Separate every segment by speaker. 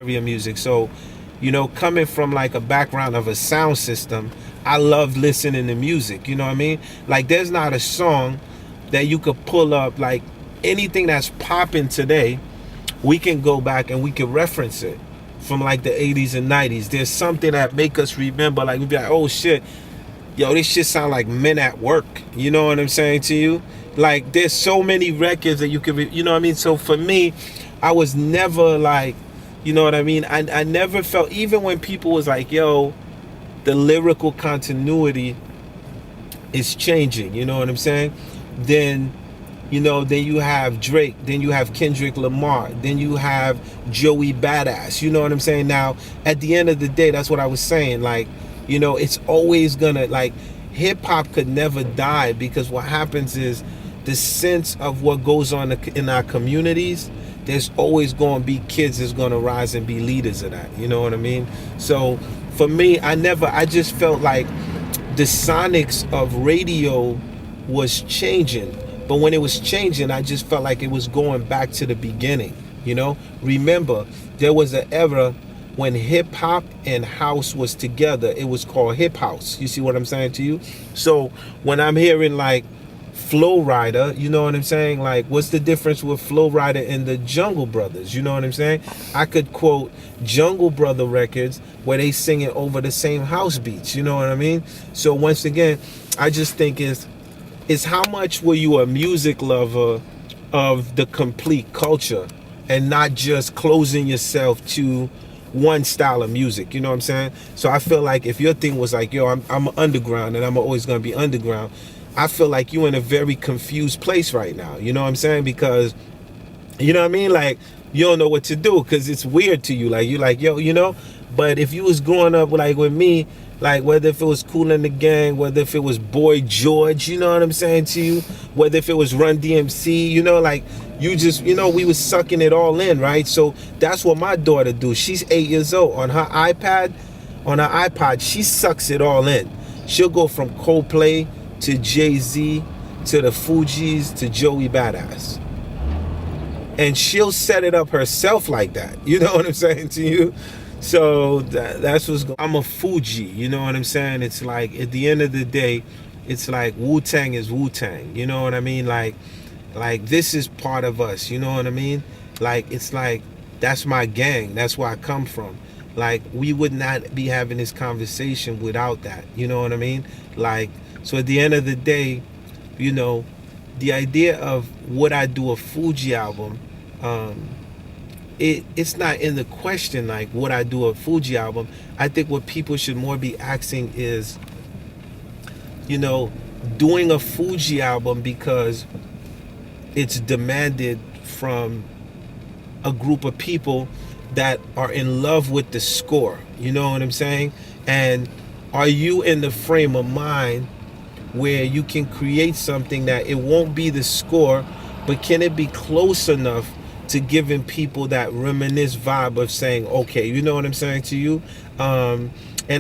Speaker 1: music. So, you know, coming from like a background of a sound system, I love listening to music. You know what I mean? Like, there's not a song that you could pull up, like anything that's popping today, we can go back and we can reference it from like the 80s and 90s. There's something that make us remember, like we'd be like, oh shit, yo, this shit sound like Men at Work. You know what I'm saying to you? Like, there's so many records that you can, you know what I mean? So for me, I was never like, you know what I mean? I never felt, even when people was like, yo, the lyrical continuity is changing, you know what I'm saying? Then, you know, then you have Drake, then you have Kendrick Lamar, then you have Joey Badass, you know what I'm saying? Now, at the end of the day, that's what I was saying, like, you know, it's always gonna, like, hip-hop could never die, because what happens is the sense of what goes on in our communities, there's always going to be kids that's going to rise and be leaders of that, you know what I mean? So for me, I just felt like the sonics of radio was changing, but when it was changing, I just felt like it was going back to the beginning, you know? Remember, there was an era when hip hop and house was together. It was called hip house. You see what I'm saying to you? So when I'm hearing like Flow Rider, you know what I'm saying? Like, what's the difference with Flow Rider and the Jungle Brothers? You know what I'm saying? I could quote Jungle Brother records where they singing over the same house beats. You know what I mean? So once again, I just think is how much were you a music lover of the complete culture and not just closing yourself to one style of music, you know what I'm saying? So I feel like if your thing was like, yo, I'm underground and I'm always gonna be underground, I feel like you're in a very confused place right now, you know what I'm saying? Because, you know what I mean? Like, you don't know what to do because it's weird to you. Like, you're like, yo, you know? But if you was growing up like with me, like whether if it was Kool and the Gang, whether if it was Boy George, you know what I'm saying to you? Whether if it was Run DMC, you know, like, you just, you know, we was sucking it all in, right? So that's what my daughter do. She's 8 years old. On her iPod, she sucks it all in. She'll go from Coldplay to Jay-Z to the Fugees to Joey Badass. And she'll set it up herself like that. You know what I'm saying to you? So that's what's going on. I'm a Fuji, you know what I'm saying? It's like, at the end of the day, it's like Wu-Tang is Wu-Tang. You know what I mean? Like this is part of us, you know what I mean? Like, it's like, that's my gang. That's where I come from. Like, we would not be having this conversation without that. You know what I mean? Like, so at the end of the day, you know, the idea of would I do a Fuji album, it's not in the question, like, would I do a Fuji album? I think what people should more be asking is, you know, doing a Fuji album because it's demanded from a group of people that are in love with the score. You know what I'm saying? And are you in the frame of mind where you can create something that it won't be the score, but can it be close enough to giving people that reminisce vibe of saying, okay, you know what I'm saying to you? And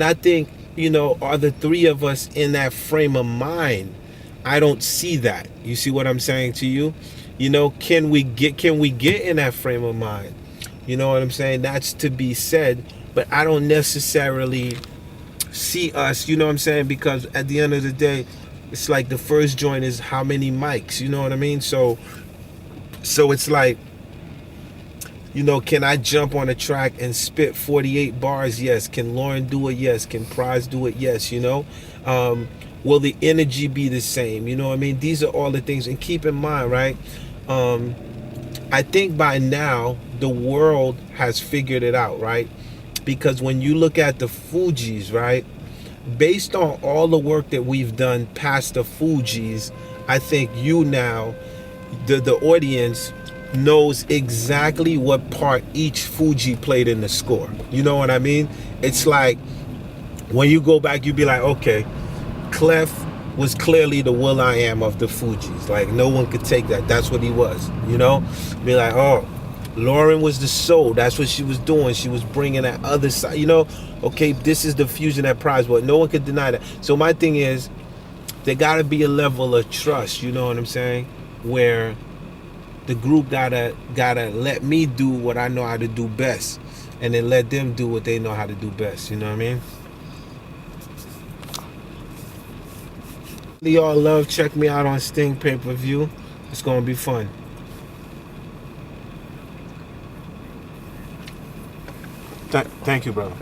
Speaker 1: I think, you know, are the three of us in that frame of mind? I don't see that. You see what I'm saying to you? You know, can we get in that frame of mind? You know what I'm saying? That's to be said, but I don't necessarily see us, you know what I'm saying? Because at the end of the day, it's like the first joint is how many mics, you know what I mean? So it's like, you know, can I jump on a track and spit 48 bars? Yes. Can Lauren do it? Yes. Can Prize do it? Yes, you know? Will the energy be the same? You know what I mean? These are all the things. And keep in mind, right? I think by now, the world has figured it out, right? Because when you look at the Fugees, right? Based on all the work that we've done past the Fugees, I think you now, the audience, knows exactly what part each Fuji played in the score. You know what I mean? It's like, when you go back, you be like, okay, Clef was clearly the Will.I.Am of the Fugees. Like, no one could take that. That's what he was, you know? Be like, oh, Lauren was the soul. That's what she was doing. She was bringing that other side, you know? Okay, this is the fusion that Prize, but no one could deny that. So my thing is, there gotta be a level of trust, you know what I'm saying? Where the group gotta let me do what I know how to do best. and then let them do what they know how to do best. You know what I mean? Y'all love, check me out on Sting pay-per-view. It's gonna be fun. Thank you, brother.